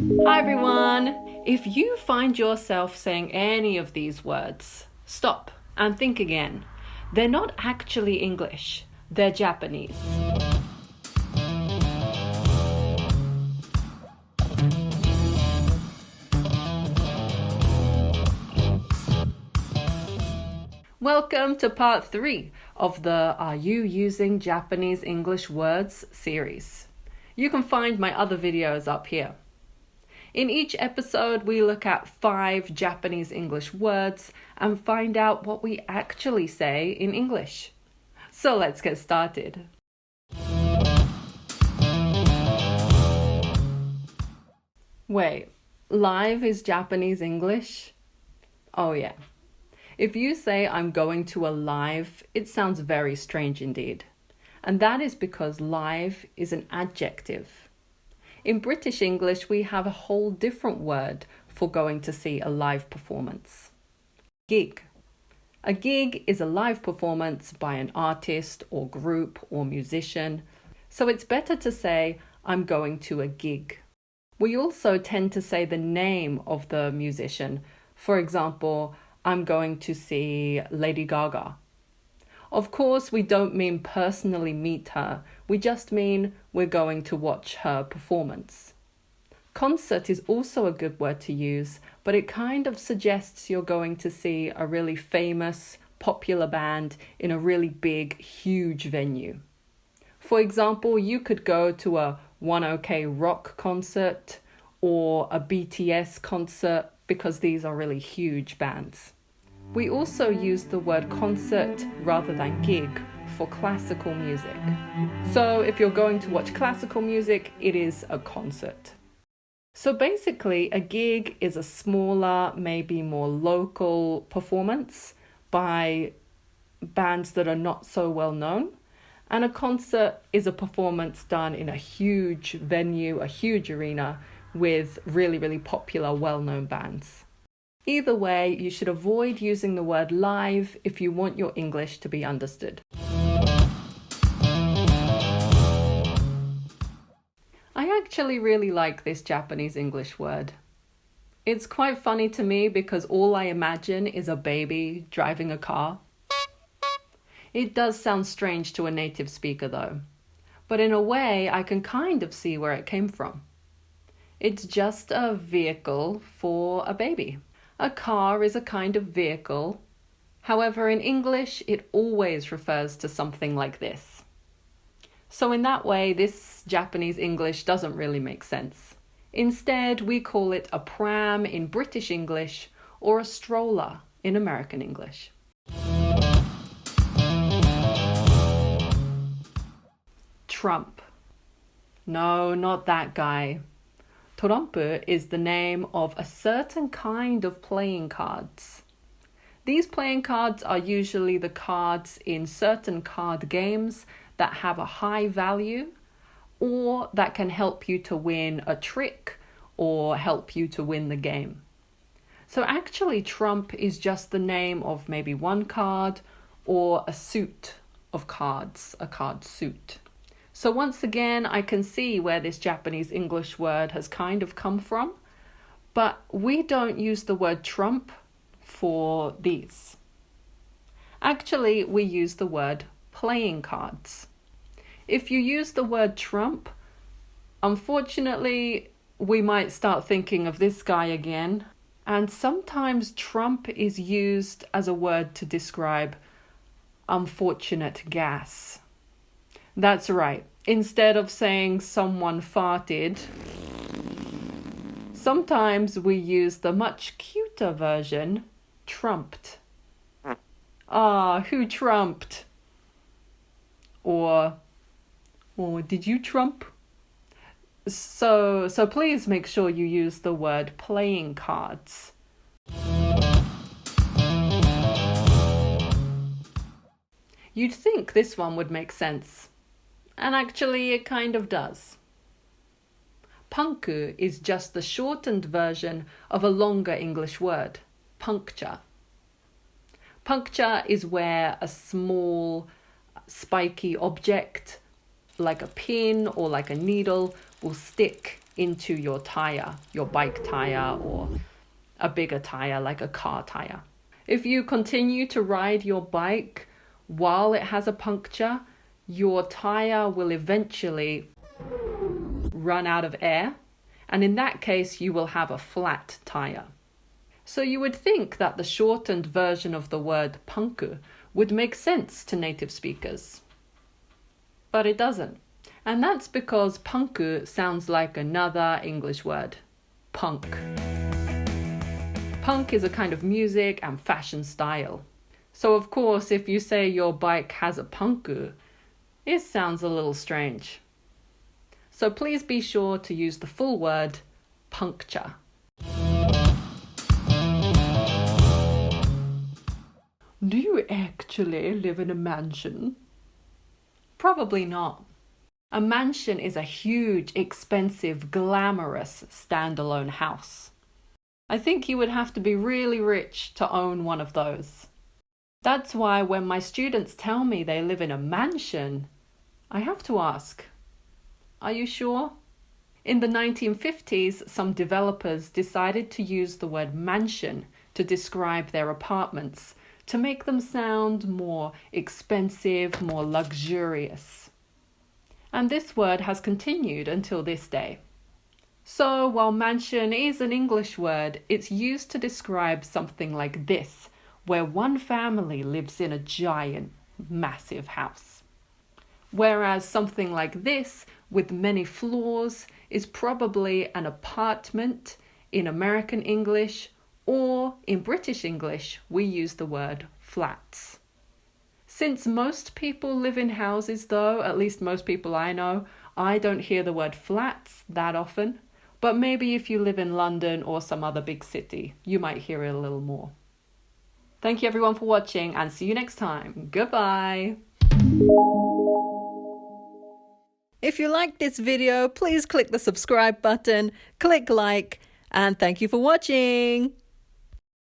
Hi everyone! If you find yourself saying any of these words, stop and think again. They're not actually English, they're Japanese. Welcome to part 3 of the Are You Using Japanese English Words series. You can find my other videos up here. In each episode, we look at 5 Japanese English words and find out what we actually say in English. So let's get started. Wait, live is Japanese English? Oh yeah. If you say I'm going to a live, it sounds very strange indeed. And that is because live is an adjective. In British English, we have a whole different word for going to see a live performance. Gig. A gig is a live performance by an artist or group or musician. So it's better to say, I'm going to a gig. We also tend to say the name of the musician. For example, I'm going to see Lady Gaga. Of course, we don't mean personally meet her. We just mean we're going to watch her performance. Concert is also a good word to use, but it kind of suggests you're going to see a really famous, popular band in a really big, huge venue. For example, you could go to a 1OK rock concert or a BTS concert because these are really huge bands. We also use the word concert rather than gig for classical music. So if you're going to watch classical music, it is a concert. So basically, a gig is a smaller, maybe more local performance by bands that are not so well known. And a concert is a performance done in a huge venue, a huge arena with really, really popular, well-known bands. Either way, you should avoid using the word live if you want your English to be understood. I actually really like this Japanese English word. It's quite funny to me because all I imagine is a baby driving a car. It does sound strange to a native speaker though, but in a way I can kind of see where it came from. It's just a vehicle for a baby. A car is a kind of vehicle. However, in English, it always refers to something like this. So in that way, this Japanese English doesn't really make sense. Instead, we call it a pram in British English or a stroller in American English. Trump. No, not that guy. Trump is the name of a certain kind of playing cards. These playing cards are usually the cards in certain card games that have a high value or that can help you to win a trick or help you to win the game. So actually, Trump is just the name of maybe one card or a suit of cards, a card suit. So once again, I can see where this Japanese English word has kind of come from, but we don't use the word Trump for these. Actually, we use the word playing cards. If you use the word Trump, unfortunately, we might start thinking of this guy again. And sometimes Trump is used as a word to describe unfortunate gas. That's right. Instead of saying someone farted, sometimes we use the much cuter version, trumped. Ah, who trumped? Or did you trump? So please make sure you use the word playing cards. You'd think this one would make sense. And actually, it kind of does. Puncture is just the shortened version of a longer English word, puncture. Puncture is where a small, spiky object, like a pin or like a needle, will stick into your tire, your bike tire, or a bigger tire like a car tire. If you continue to ride your bike while it has a puncture, your tire will eventually run out of air, and in that case, you will have a flat tire. So you would think that the shortened version of the word punku would make sense to native speakers. But it doesn't. And that's because punku sounds like another English word, punk. Punk is a kind of music and fashion style. So of course, if you say your bike has a punku, it sounds a little strange. So please be sure to use the full word, puncture. Do you actually live in a mansion? Probably not. A mansion is a huge, expensive, glamorous, standalone house. I think you would have to be really rich to own one of those. That's why when my students tell me they live in a mansion, I have to ask, are you sure? In the 1950s, some developers decided to use the word mansion to describe their apartments, to make them sound more expensive, more luxurious. And this word has continued until this day. So while mansion is an English word, it's used to describe something like this, where one family lives in a giant, massive house. Whereas something like this, with many floors, is probably an apartment in American English, or in British English, we use the word flats. Since most people live in houses though, at least most people I know, I don't hear the word flats that often. But maybe if you live in London or some other big city, you might hear it a little more. Thank you everyone for watching and see you next time. Goodbye! If you liked this video, please click the subscribe button, click like, and thank you for watching!